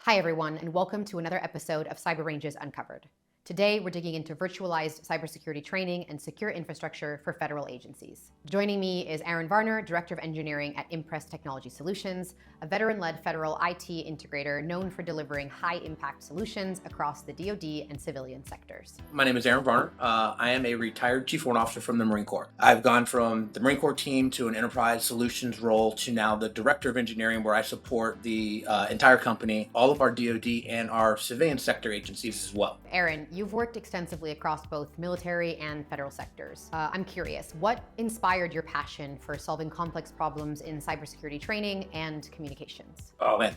Hi everyone, and welcome to another episode of Cyber Ranges Uncovered. Today, we're digging into virtualized cybersecurity training and secure infrastructure for federal agencies. Joining me is Varner, Director of Engineering at IMPRES Technology Solutions, a veteran-led federal IT integrator known for delivering high-impact solutions across the DoD and civilian sectors. My name is Varner. I am a retired Chief Warrant Officer from the Marine Corps. I've gone from the Marine Corps team to an enterprise solutions role to now the Director of Engineering, where I support the entire company, all of our DoD and our civilian sector agencies as well. Aaron, you've worked extensively across both military and federal sectors. I'm curious, what inspired your passion for solving complex problems in cybersecurity training and communications? Oh man,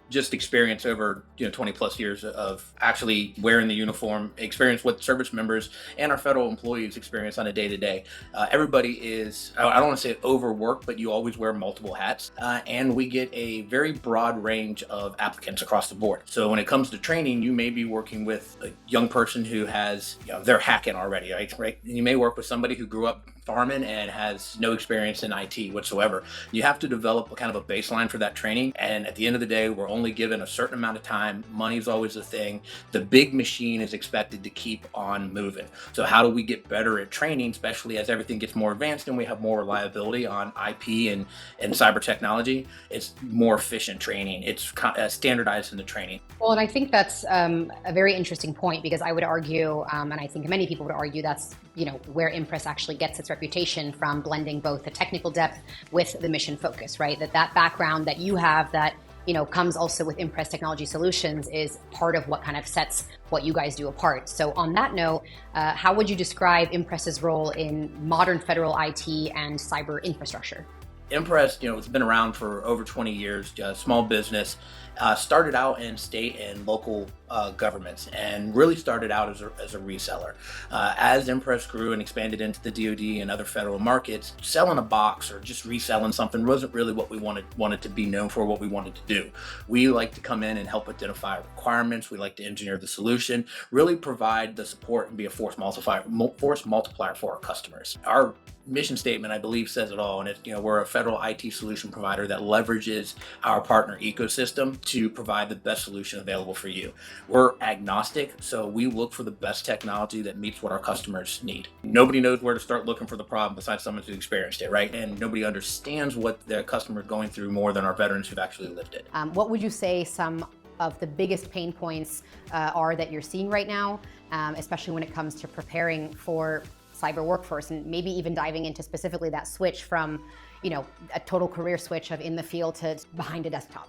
just experience over 20 plus years of actually wearing the uniform, experience what service members and our federal employees experience on a day-to-day. Everybody is, I don't want to say overworked, but you always wear multiple hats, and we get a very broad range of applicants across the board. So when it comes to training, you may be working with a young person who has, they're hacking already, right? You may work with somebody who grew up farming and has no experience in IT whatsoever. You have to develop a kind of a baseline for that training. And at the end of the day, we're only given a certain amount of time. Money's always the thing. The big machine is expected to keep on moving. So how do we get better at training, especially as everything gets more advanced and we have more reliability on IP and cyber technology? It's more efficient training. It's standardized in the training. Well, and I think that's a very interesting point, because I would argue, and I think many people would argue, that's where IMPRES actually gets its reputation, from blending both the technical depth with the mission focus, right? That background that you have that comes also with IMPRES Technology Solutions is part of what kind of sets what you guys do apart. So on that note, how would you describe IMPRES's role in modern federal IT and cyber infrastructure? IMPRES, it's been around for over 20 years, small business, started out in state and local governments, and really started out as a reseller. As IMPRES grew and expanded into the DoD and other federal markets, selling a box or just reselling something wasn't really what we wanted to be known for, what we wanted to do. We like to come in and help identify requirements. We like to engineer the solution, really provide the support and be a force multiplier for our customers. Our mission statement, I believe, says it all, and it's, we're a federal IT solution provider that leverages our partner ecosystem to provide the best solution available for you. We're agnostic, so we look for the best technology that meets what our customers need. Nobody knows where to start looking for the problem besides someone who's experienced it, right? And nobody understands what their customer is going through more than our veterans who've actually lived it. What would you say some of the biggest pain points are that you're seeing right now, especially when it comes to preparing for cyber workforce, and maybe even diving into specifically that switch from, a total career switch of in the field to behind a desktop?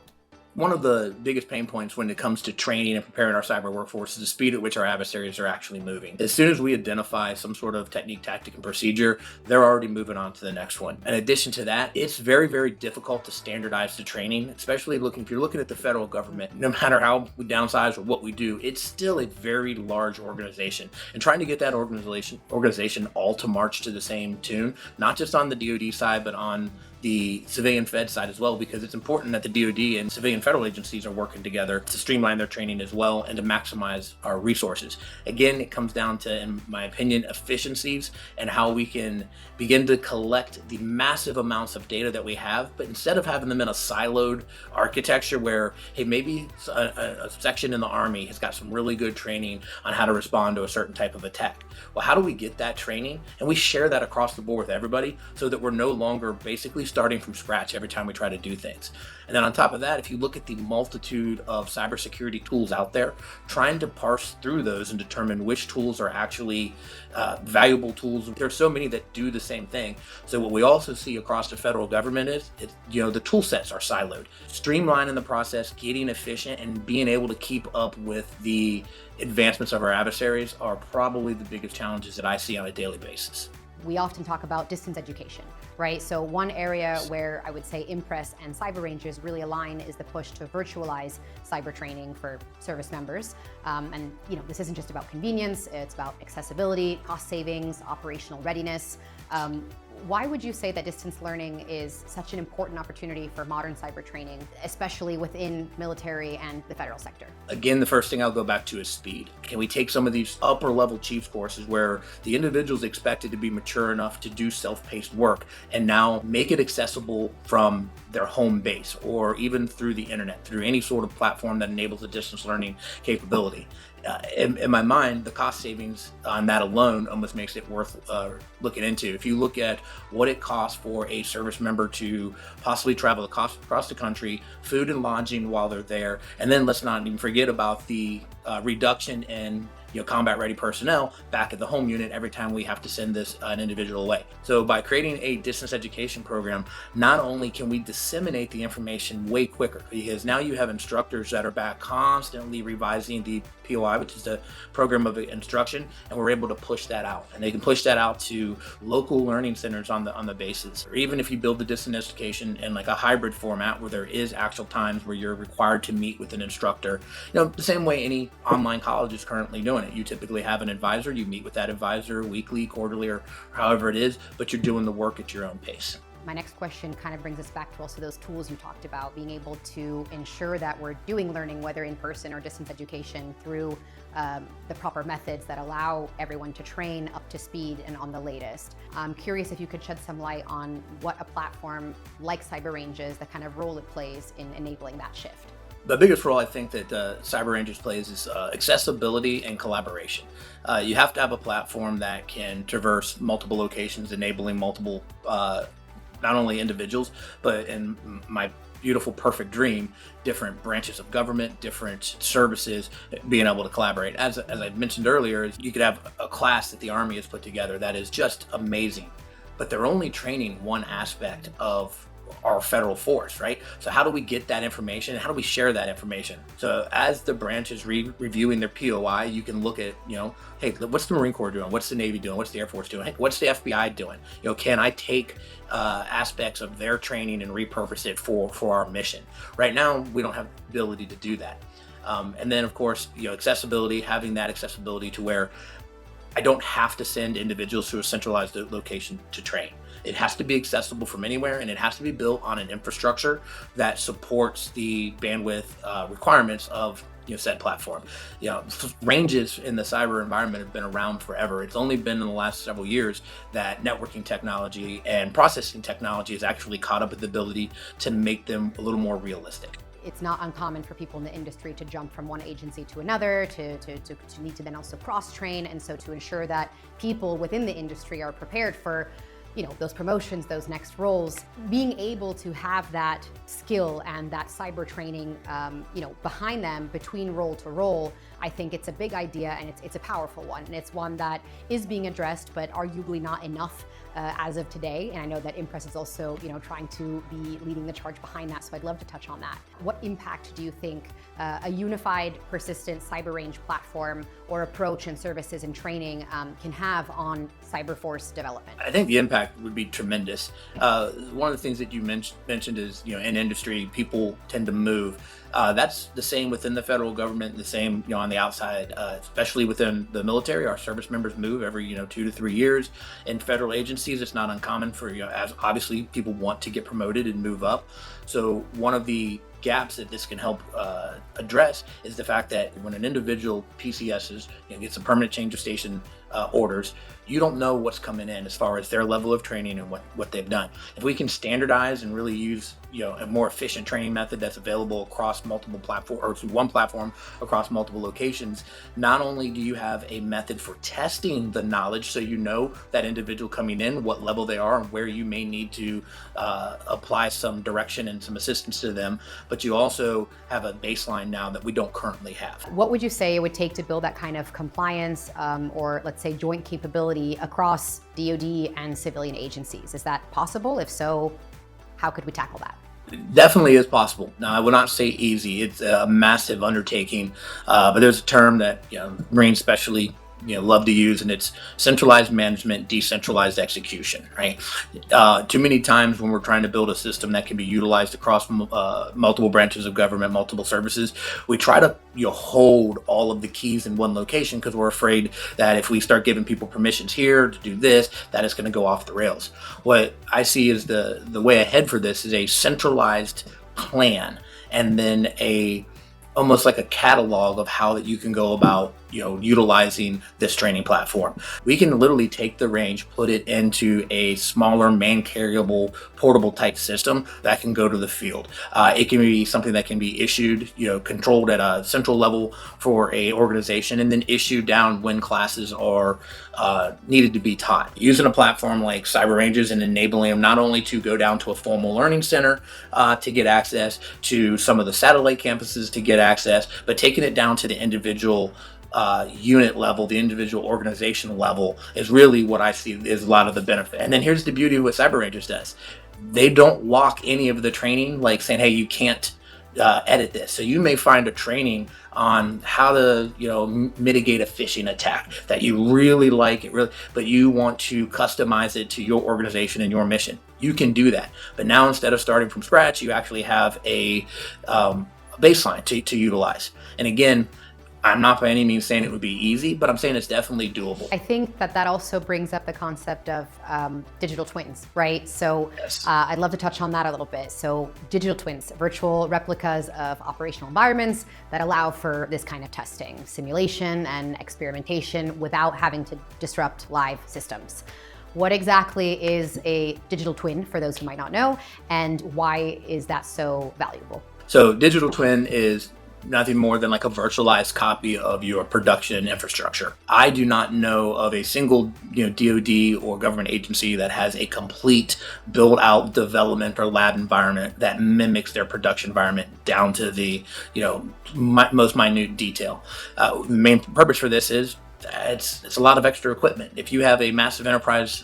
One of the biggest pain points when it comes to training and preparing our cyber workforce is the speed at which our adversaries are actually moving. As soon as we identify some sort of technique, tactic, and procedure, they're already moving on to the next one. In addition to that, it's very, very difficult to standardize the training, especially if you're looking at the federal government. No matter how we downsize or what we do, it's still a very large organization. And trying to get that organization all to march to the same tune, not just on the DoD side, but on the civilian Fed side as well, because it's important that the DoD and civilian federal agencies are working together to streamline their training as well and to maximize our resources. Again, it comes down to, in my opinion, efficiencies and how we can begin to collect the massive amounts of data that we have, but instead of having them in a siloed architecture where, hey, maybe a section in the Army has got some really good training on how to respond to a certain type of attack. Well, how do we get that training? And we share that across the board with everybody so that we're no longer basically starting from scratch every time we try to do things. And then on top of that, if you look at the multitude of cybersecurity tools out there, trying to parse through those and determine which tools are actually valuable tools. There's so many that do the same thing. So what we also see across the federal government is, the tool sets are siloed. Streamlining the process, getting efficient, and being able to keep up with the advancements of our adversaries are probably the biggest challenges that I see on a daily basis. We often talk about distance education, right? So one area where I would say IMPRES and Cyber Ranges really align is the push to virtualize cyber training for service members. And this isn't just about convenience, it's about accessibility, cost savings, operational readiness. Why would you say that distance learning is such an important opportunity for modern cyber training, especially within military and the federal sector? Again, the first thing I'll go back to is speed. Can we take some of these upper level chiefs courses where the individual's expected to be mature enough to do self-paced work and now make it accessible from their home base or even through the internet, through any sort of platform that enables a distance learning capability? In my mind, the cost savings on that alone almost makes it worth looking into. If you look at what it costs for a service member to possibly travel across the country, food and lodging while they're there, and then let's not even forget about the reduction in combat ready personnel back at the home unit every time we have to send an individual away. So by creating a distance education program, not only can we disseminate the information way quicker, because now you have instructors that are back constantly revising the POI, which is the program of instruction, and we're able to push that out. And they can push that out to local learning centers on the bases. Or even if you build the distance education in like a hybrid format where there is actual times where you're required to meet with an instructor, the same way any online college is currently doing it. You typically have an advisor, you meet with that advisor weekly, quarterly, or however it is, but you're doing the work at your own pace. My next question kind of brings us back to also those tools you talked about, being able to ensure that we're doing learning, whether in person or distance education, through the proper methods that allow everyone to train up to speed and on the latest. I'm curious if you could shed some light on what a platform like CyberRange's, the kind of role it plays in enabling that shift. The biggest role I think that CyberRange's plays is accessibility and collaboration. You have to have a platform that can traverse multiple locations, enabling multiple not only individuals, but in my beautiful, perfect dream, different branches of government, different services, being able to collaborate. As I mentioned earlier, you could have a class that the Army has put together that is just amazing, but they're only training one aspect of our federal force, right? So how do we get that information? How do we share that information? So as the branch is reviewing their POI, you can look at, hey, what's the Marine Corps doing? What's the Navy doing? What's the Air Force doing? Hey, what's the FBI doing? Can I take aspects of their training and repurpose it for our mission? Right now, we don't have the ability to do that. And then of course, accessibility, having that accessibility to where I don't have to send individuals to a centralized location to train. It has to be accessible from anywhere, and it has to be built on an infrastructure that supports the bandwidth requirements of said platform. Ranges in the cyber environment have been around forever. It's only been in the last several years that networking technology and processing technology has actually caught up with the ability to make them a little more realistic. It's not uncommon for people in the industry to jump from one agency to another, to need to then also cross-train, and so to ensure that people within the industry are prepared for those promotions, those next roles, being able to have that skill and that cyber training, behind them between role to role, I think it's a big idea, and it's a powerful one, and it's one that is being addressed, but arguably not enough as of today. And I know that IMPRES is also, trying to be leading the charge behind that. So I'd love to touch on that. What impact do you think a unified, persistent CyberRange platform or approach and services and training can have on Cyberforce development? I think the impact would be tremendous. One of the things that you mentioned is, in industry, people tend to move. That's the same within the federal government, the same, on the outside, especially within the military. Our service members move every, 2 to 3 years. In federal agencies, it's not uncommon for, as obviously people want to get promoted and move up. So one of the gaps that this can help address is the fact that when an individual PCSs, gets a permanent change of station orders, you don't know what's coming in as far as their level of training and what they've done. If we can standardize and really use a more efficient training method that's available across multiple platforms, or one platform across multiple locations, not only do you have a method for testing the knowledge, so that individual coming in, what level they are and where you may need to apply some direction and some assistance to them, but you also have a baseline now that we don't currently have. What would you say it would take to build that kind of compliance or let's say joint capability across DoD and civilian agencies? Is that possible? If so, how could we tackle that? It definitely is possible. Now, I would not say easy. It's a massive undertaking, but there's a term that Marines especially love to use, and it's centralized management, decentralized execution. Right? Too many times when we're trying to build a system that can be utilized across multiple branches of government, multiple services, we try to hold all of the keys in one location because we're afraid that if we start giving people permissions here to do this, that is going to go off the rails. What I see is the way ahead for this is a centralized plan, and then almost like a catalog of how that you can go about utilizing this training platform. We can literally take the range, put it into a smaller man carryable portable type system that can go to the field. It can be something that can be issued, controlled at a central level for a organization, and then issued down when classes are needed to be taught. Using a platform like Cyber Ranges and enabling them not only to go down to a formal learning center to get access to some of the satellite campuses to get access, but taking it down to the individual unit level, the individual organization level is really what I see is a lot of the benefit. And then here's the beauty of what Cyber Rangers does. They don't lock any of the training, like saying, hey, you can't edit this. So you may find a training on how to mitigate a phishing attack that you really like but you want to customize it to your organization and your mission. You can do that. But now instead of starting from scratch, you actually have a baseline to utilize. And again, I'm not by any means saying it would be easy, but I'm saying it's definitely doable. I think that also brings up the concept of digital twins, right? So Yes. I'd love to touch on that a little bit. So digital twins, virtual replicas of operational environments that allow for this kind of testing, simulation, and experimentation without having to disrupt live systems. What exactly is a digital twin, for those who might not know, and why is that so valuable? So digital twin is nothing more than like a virtualized copy of your production infrastructure. I do not know of a single DoD or government agency that has a complete build out development or lab environment that mimics their production environment down to the most minute detail. The main purpose for this is it's a lot of extra equipment. If you have a massive enterprise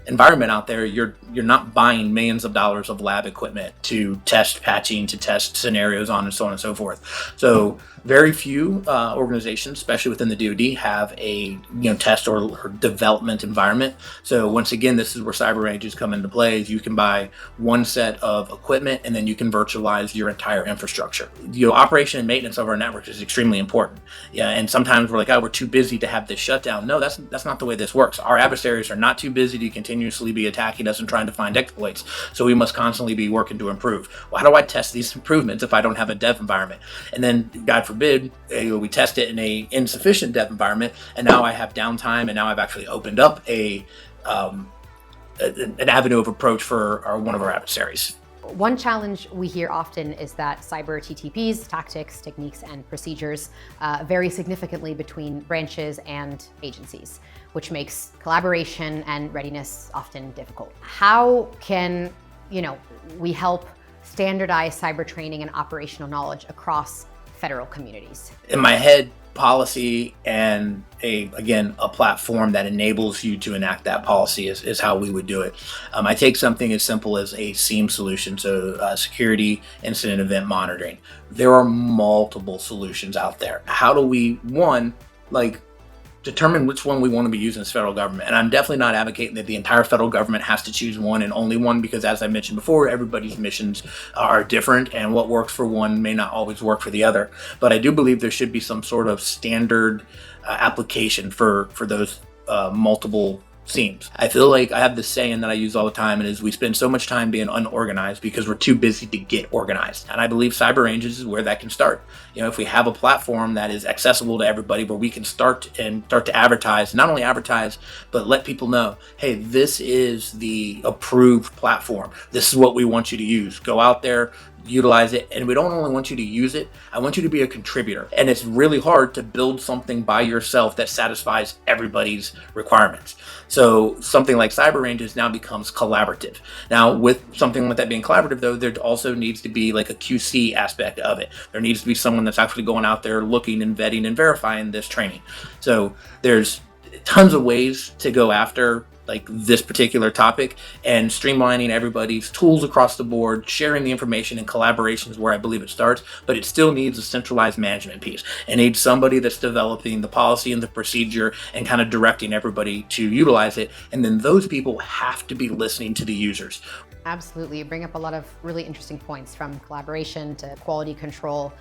environment out there, you're not buying millions of dollars of lab equipment to test patching, to test scenarios on, and so on and so forth. So very few organizations, especially within the DoD, have a test or development environment. So once again, this is where Cyber Ranges come into play. Is you can buy one set of equipment and then you can virtualize your entire infrastructure. Operation and maintenance of our networks is extremely important. Yeah, and sometimes we're like, oh, we're too busy to have this shutdown. No, that's not the way this works. Our adversaries are not too busy to continuously be attacking us and trying to find exploits. So we must constantly be working to improve. Well, how do I test these improvements if I don't have a dev environment? And then, God forbid, we test it in a insufficient dev environment, and now I have downtime, and now I've actually opened up an avenue of approach for one of our adversaries. One challenge we hear often is that cyber TTPs, tactics, techniques, and procedures vary significantly between branches and agencies, which makes collaboration and readiness often difficult. How can we help standardize cyber training and operational knowledge across federal communities? In my head, policy and a platform that enables you to enact that policy is how we would do it. I take something as simple as a SIEM solution, so security incident event monitoring. There are multiple solutions out there. How do we, determine which one we want to be using as federal government? And I'm definitely not advocating that the entire federal government has to choose one and only one, because as I mentioned before, everybody's missions are different and what works for one may not always work for the other. But I do believe there should be some sort of standard application for those multiple SIEMs. I feel like I have this saying that I use all the time, and is we spend so much time being unorganized because we're too busy to get organized. And I believe Cyber Ranges is where that can start. If we have a platform that is accessible to everybody, where we can start to advertise, not only advertise, but let people know, hey, this is the approved platform. This is what we want you to use. Go out there, utilize it. And we don't only want you to use it, I want you to be a contributor. And it's really hard to build something by yourself that satisfies everybody's requirements. So something like Cyber Ranges now becomes collaborative. Now, with something like that being collaborative, though, there also needs to be like a QC aspect of it. There needs to be someone that's actually going out there looking and vetting and verifying this training. So there's tons of ways to go after like this particular topic, and streamlining everybody's tools across the board, sharing the information, and collaboration is where I believe it starts. But it still needs a centralized management piece. It needs somebody that's developing the policy and the procedure and kind of directing everybody to utilize it. And then those people have to be listening to the users. Absolutely. You bring up a lot of really interesting points, from collaboration to quality control.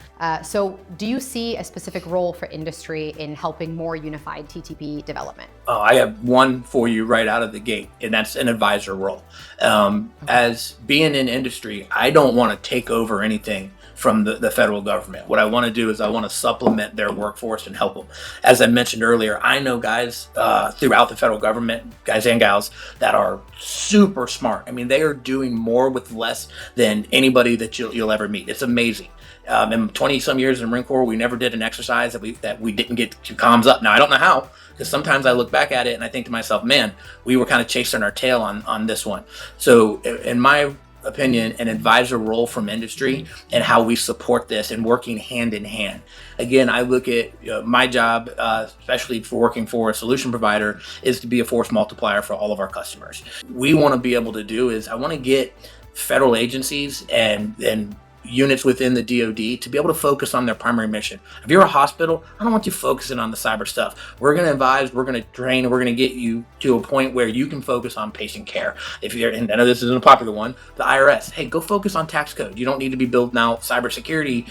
So do you see a specific role for industry in helping more unified TTP development? Oh, I have one for you right out of the gate, and that's an advisor role. As being in industry, I don't want to take over anything from the federal government. What I want to do is I want to supplement their workforce and help them. As I mentioned earlier, I know guys throughout the federal government, guys and gals, that are super smart. I mean, they are doing more with less than anybody that you'll ever meet. It's amazing. In 20 some years in the Marine Corps, we never did an exercise that we didn't get to comms up. Now, I don't know how, because sometimes I look back at it and I think to myself, man, we were kind of chasing our tail on this one. So in my opinion, an advisor role from industry and how we support this and working hand in hand. Again, I look at my job, especially for working for a solution provider, is to be a force multiplier for all of our customers. We want to be able to do is I want to get federal agencies and units within the DoD to be able to focus on their primary mission. If you're a hospital, I don't want you focusing on the cyber stuff. We're going to advise, we're going to train, and we're going to get you to a point where you can focus on patient care. If you're, and I know this isn't a popular one, the IRS, hey, go focus on tax code. You don't need to be building out cybersecurity,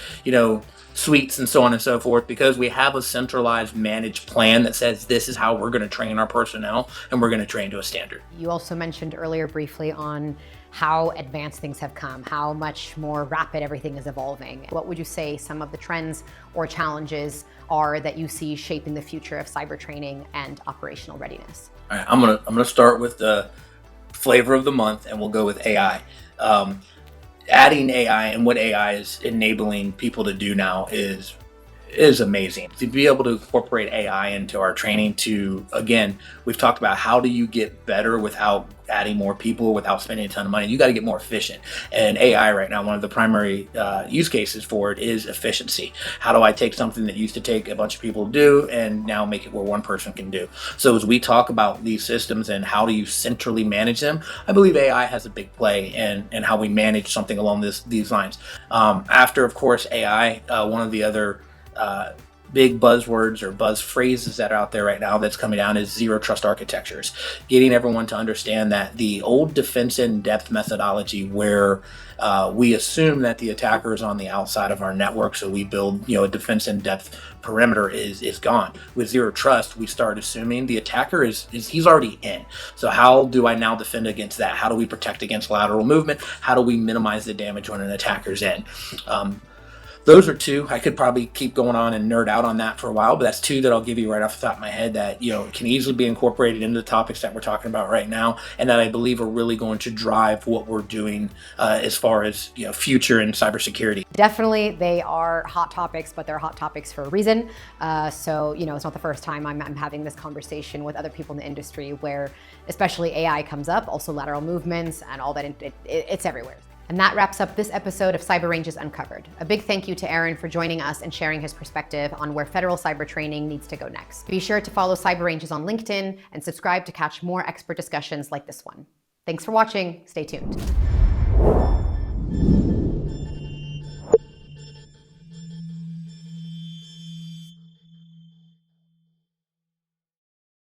suites and so on and so forth, because we have a centralized managed plan that says this is how we're going to train our personnel, and we're going to train to a standard. You also mentioned earlier briefly on how advanced things have come, how much more rapid everything is evolving. What would you say some of the trends or challenges are that you see shaping the future of cyber training and operational readiness? All right, I'm gonna start with the flavor of the month, and we'll go with AI. Adding AI and what AI is enabling people to do now is amazing. To be able to incorporate AI into our training to, again, we've talked about how do you get better without adding more people, without spending a ton of money. You got to get more efficient. And AI right now, one of the primary use cases for it is efficiency. How do I take something that used to take a bunch of people to do and now make it where one person can do? So as we talk about these systems and how do you centrally manage them, I believe AI has a big play in how we manage something along these lines. After, of course, AI, one of the other big buzzwords or buzz phrases that are out there right now that's coming down is zero trust architectures. Getting everyone to understand that the old defense in depth methodology, where we assume that the attacker is on the outside of our network, so we build a defense in depth perimeter, is gone. With zero trust, we start assuming the attacker he's already in. So how do I now defend against that? How do we protect against lateral movement? How do we minimize the damage when an attacker's in? Those are two. I could probably keep going on and nerd out on that for a while, but that's two that I'll give you right off the top of my head that can easily be incorporated into the topics that we're talking about right now, and that I believe are really going to drive what we're doing as far as future in cybersecurity. Definitely, they are hot topics, but they're hot topics for a reason. So it's not the first time I'm having this conversation with other people in the industry where, especially AI comes up, also lateral movements and all that. It's everywhere. And that wraps up this episode of Cyber Ranges Uncovered. A big thank you to Aaron for joining us and sharing his perspective on where federal cyber training needs to go next. Be sure to follow Cyber Ranges on LinkedIn and subscribe to catch more expert discussions like this one. Thanks for watching. Stay tuned.